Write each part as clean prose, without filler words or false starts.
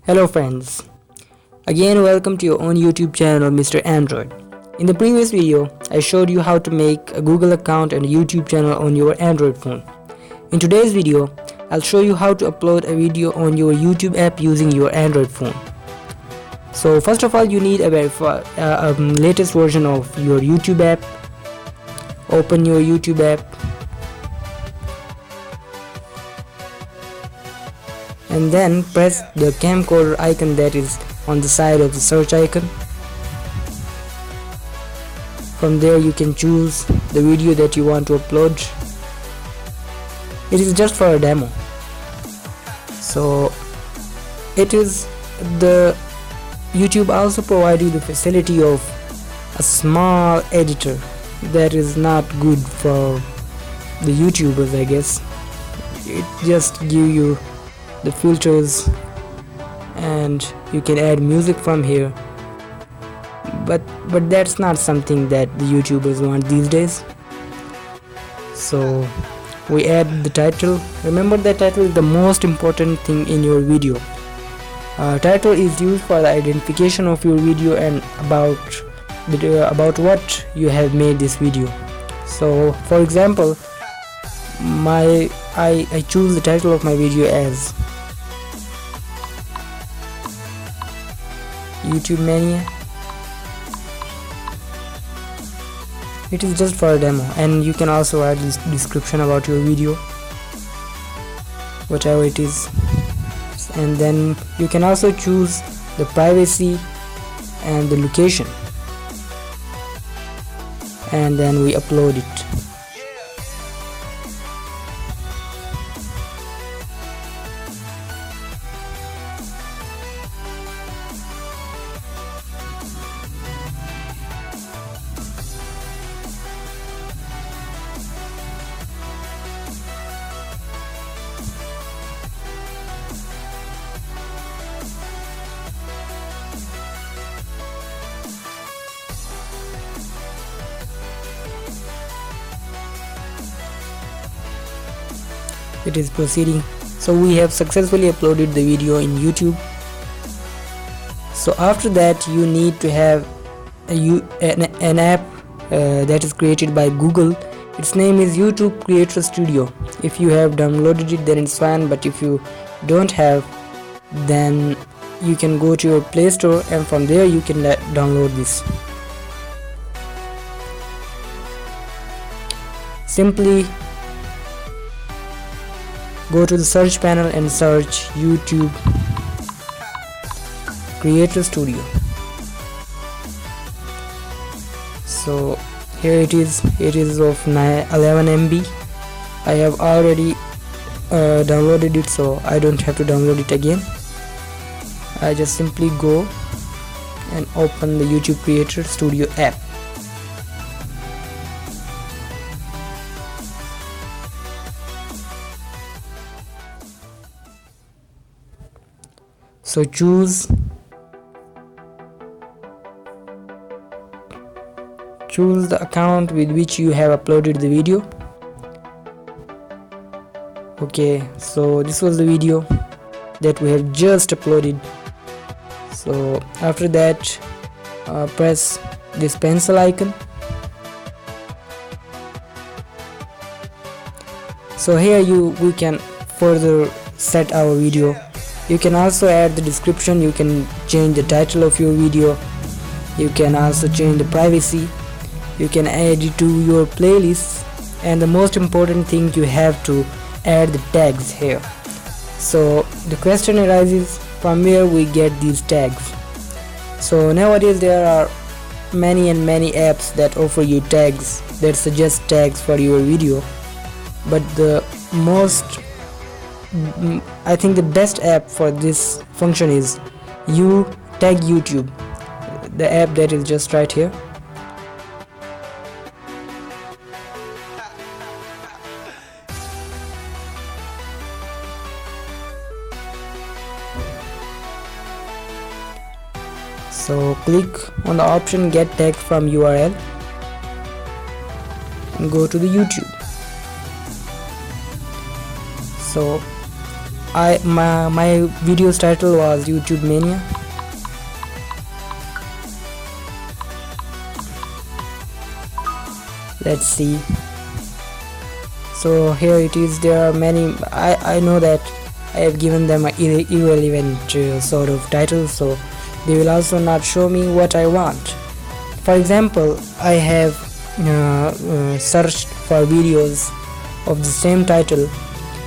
Hello friends, again welcome to your own YouTube channel Mr. Android. In the previous video, I showed you how to make a Google account and a YouTube channel on your Android phone. In today's video, I'll show you how to upload a video on your YouTube app using your Android phone. So first of all, you need a latest version of your YouTube app. Open your YouTube app and then press the camcorder icon that is on the side of the search icon. From there you can choose the video that you want to upload. It is just for a demo. So the YouTube also provides you the facility of a small editor that is not good for the YouTubers, I guess. It just gives you the filters and you can add music from here, but that's not something that the YouTubers want these days. So we add the title. Remember that title is the most important thing in your video. Title is used for the identification of your video and about what you have made this video. So for example, I choose the title of my video as YouTube Mania. It is just for a demo, and you can also add this description about your video, whatever it is. And then you can also choose the privacy and the location, and then we upload it. It is proceeding. So we have successfully uploaded the video in YouTube. So after that, you need to have an app that is created by Google. Its name is YouTube Creator Studio. If you have downloaded it, then it's fine, but if you don't have, then you can go to your Play Store and from there you can download this. Simply go to the search panel and search YouTube Creator Studio. So here it is of 11 MB. I have already downloaded it, so I don't have to download it again. I just simply go and open the YouTube Creator Studio app. So choose the account with which you have uploaded the video. Okay, so this was the video that we have just uploaded. So after that, press this pencil icon. So here we can further set our video. You can also add the description, you can change the title of your video, you can also change the privacy, you can add it to your playlist, and the most important thing, you have to add the tags here. So the question arises, from where we get these tags? So nowadays there are many apps that offer you tags, that suggest tags for your video, but I think the best app for this function is Tag YouTube, the app that is just right here. So click on the option Get Tag from URL and go to the YouTube. So my video's title was YouTube Mania. Let's see. So here it is. There are many. I know that I have given them an irrelevant sort of title, so they will also not show me what I want. For example, I have searched for videos of the same title,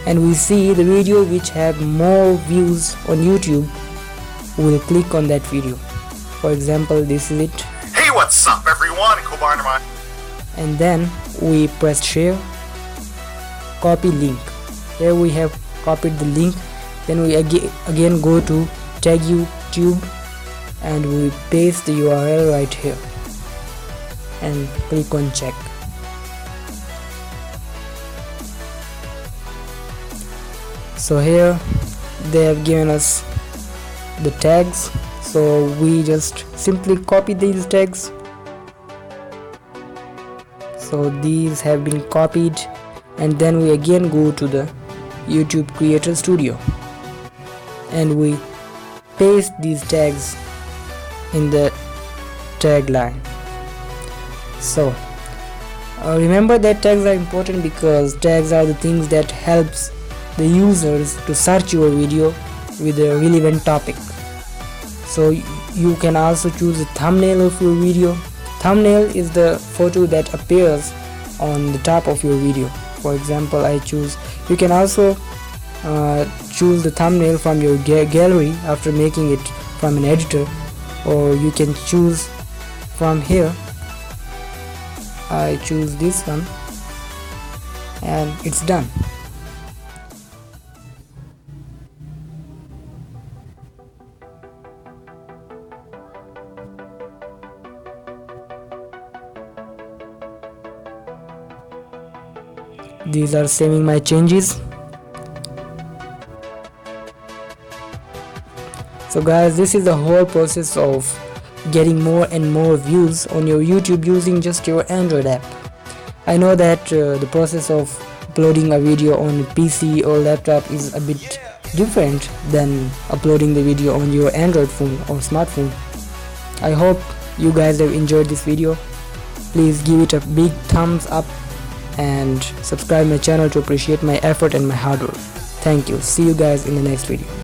and we see the video which have more views on YouTube. We'll click on that video. For example, this is it. Hey, what's up everyone? And then we press share, copy link. Here we have copied the link. Then we again go to tag YouTube and we paste the URL right here and click on check. So here they have given us the tags, so we just simply copy these tags. So these have been copied, and then we again go to the YouTube Creator Studio and we paste these tags in the tagline. So remember that tags are important because tags are the things that helps the users to search your video with a relevant topic. So you can also choose the thumbnail of your video. Thumbnail is the photo that appears on the top of your video. For example, you can also choose the thumbnail from your gallery after making it from an editor, or you can choose from here. I choose this one and it's done. These are saving my changes. So guys, this is the whole process of getting more and more views on your YouTube using just your Android app. I know that the process of uploading a video on a PC or laptop is a bit different than uploading the video on your Android phone or smartphone. I hope you guys have enjoyed this video. Please give it a big thumbs up and subscribe my channel to appreciate my effort and my hard work. Thank you. See you guys in the next video.